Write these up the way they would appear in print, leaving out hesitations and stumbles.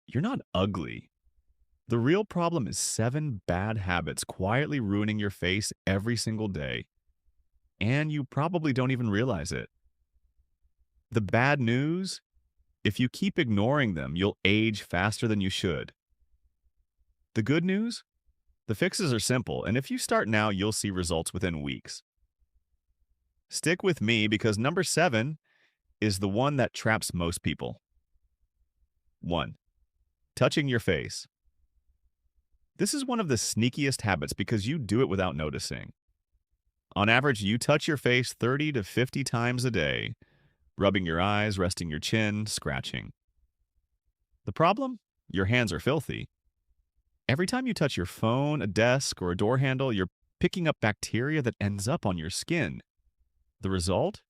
You're not ugly. The real problem is 7 bad habits quietly ruining your face every single day, and you probably don't even realize it. The bad news? If you keep ignoring them, you'll age faster than you should. The good news? The fixes are simple, and if you start now, you'll see results within weeks. Stick with me because number 7 is the one that traps most people. 1. Touching your face. This is one of the sneakiest habits because you do it without noticing. On average, you touch your face 30 to 50 times a day, rubbing your eyes, resting your chin, scratching. The problem? Your hands are filthy. Every time you touch your phone, a desk, or a door handle, you're picking up bacteria that ends up on your skin. The result?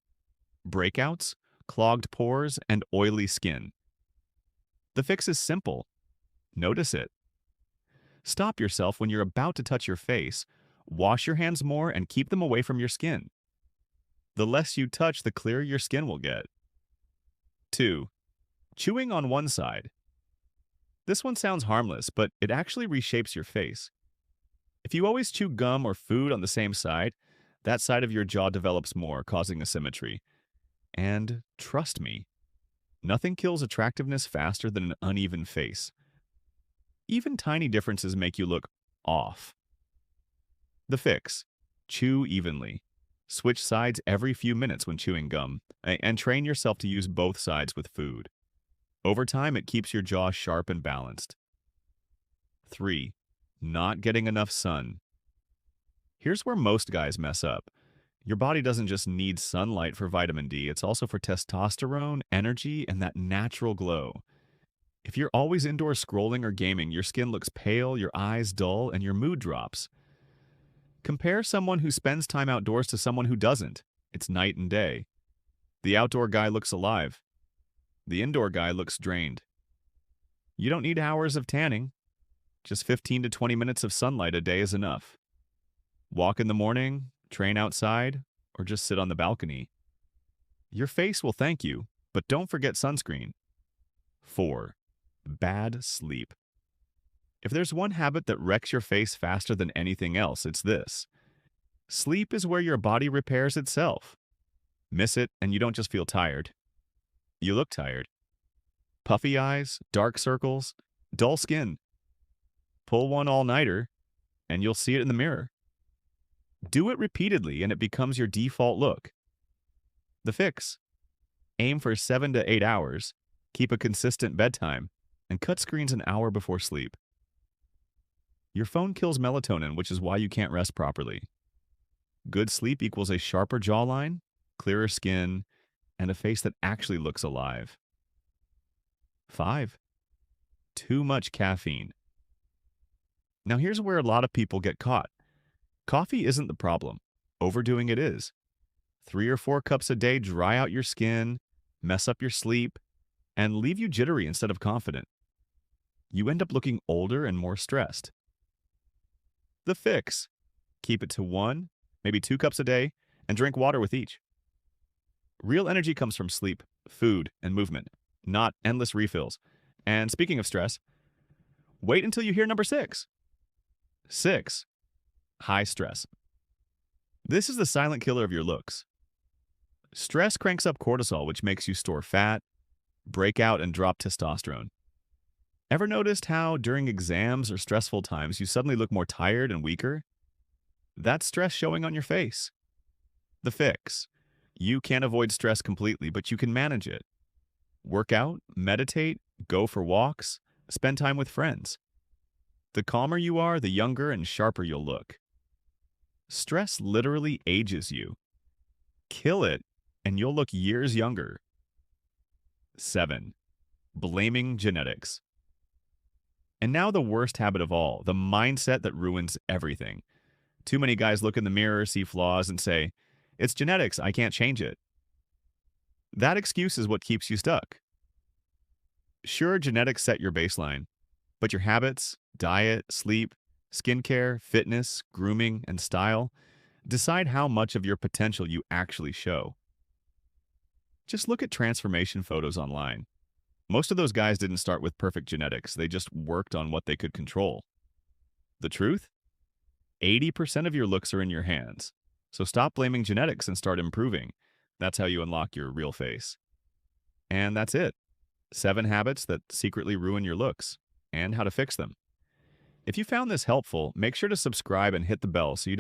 Breakouts, clogged pores, and oily skin. The fix is simple. Notice it. Stop yourself when you're about to touch your face. Wash your hands more and keep them away from your skin. The less you touch, the clearer your skin will get. 2. Chewing on one side. This one sounds harmless, but it actually reshapes your face. If you always chew gum or food on the same side, that side of your jaw develops more, causing asymmetry. And trust me, nothing kills attractiveness faster than an uneven face. Even tiny differences make you look off. The fix: chew evenly. Switch sides every few minutes when chewing gum, and train yourself to use both sides with food. Over time, it keeps your jaw sharp and balanced. 3. Not getting enough sun. Here's where most guys mess up. Your body doesn't just need sunlight for vitamin D, it's also for testosterone, energy, and that natural glow. If you're always indoors scrolling or gaming, your skin looks pale, your eyes dull, and your mood drops. Compare someone who spends time outdoors to someone who doesn't. It's night and day. The outdoor guy looks alive. The indoor guy looks drained. You don't need hours of tanning. Just 15 to 20 minutes of sunlight a day is enough. Walk in the morning, train outside, or just sit on the balcony. Your face will thank you, but don't forget sunscreen. 4. Bad sleep. If there's one habit that wrecks your face faster than anything else, it's this. Sleep is where your body repairs itself. Miss it, and you don't just feel tired. You look tired. Puffy eyes, dark circles, dull skin. Pull one all-nighter, and you'll see it in the mirror. Do it repeatedly, and it becomes your default look. The fix: aim for 7 to 8 hours, keep a consistent bedtime, and cut screens an hour before sleep. Your phone kills melatonin, which is why you can't rest properly. Good sleep equals a sharper jawline, clearer skin, and a face that actually looks alive. 5. Too much caffeine. Now here's where a lot of people get caught. Coffee isn't the problem. Overdoing it is. 3 or 4 cups a day dry out your skin, mess up your sleep, and leave you jittery instead of confident. You end up looking older and more stressed. The fix: keep it to 1, maybe 2 cups a day, and drink water with each. Real energy comes from sleep, food, and movement, not endless refills. And speaking of stress, wait until you hear number 6. 6. High stress. This is the silent killer of your looks. Stress cranks up cortisol, which makes you store fat, break out, and drop testosterone. Ever noticed how during exams or stressful times you suddenly look more tired and weaker? That's stress showing on your face. The fix: you can't avoid stress completely, but you can manage it. Work out, meditate, go for walks, spend time with friends. The calmer you are, the younger and sharper you'll look. Stress literally ages you. Kill it, and you'll look years younger. 7. Blaming genetics. And now the worst habit of all, the mindset that ruins everything. Too many guys look in the mirror, see flaws, and say, "It's genetics, I can't change it." That excuse is what keeps you stuck. Sure, genetics set your baseline, but your habits, diet, sleep, skincare, fitness, grooming, and style decide how much of your potential you actually show. Just look at transformation photos online. Most of those guys didn't start with perfect genetics, they just worked on what they could control. The truth? 80% of your looks are in your hands. So stop blaming genetics and start improving. That's how you unlock your real face. And that's it. 7 habits that secretly ruin your looks and how to fix them. If you found this helpful, make sure to subscribe and hit the bell so you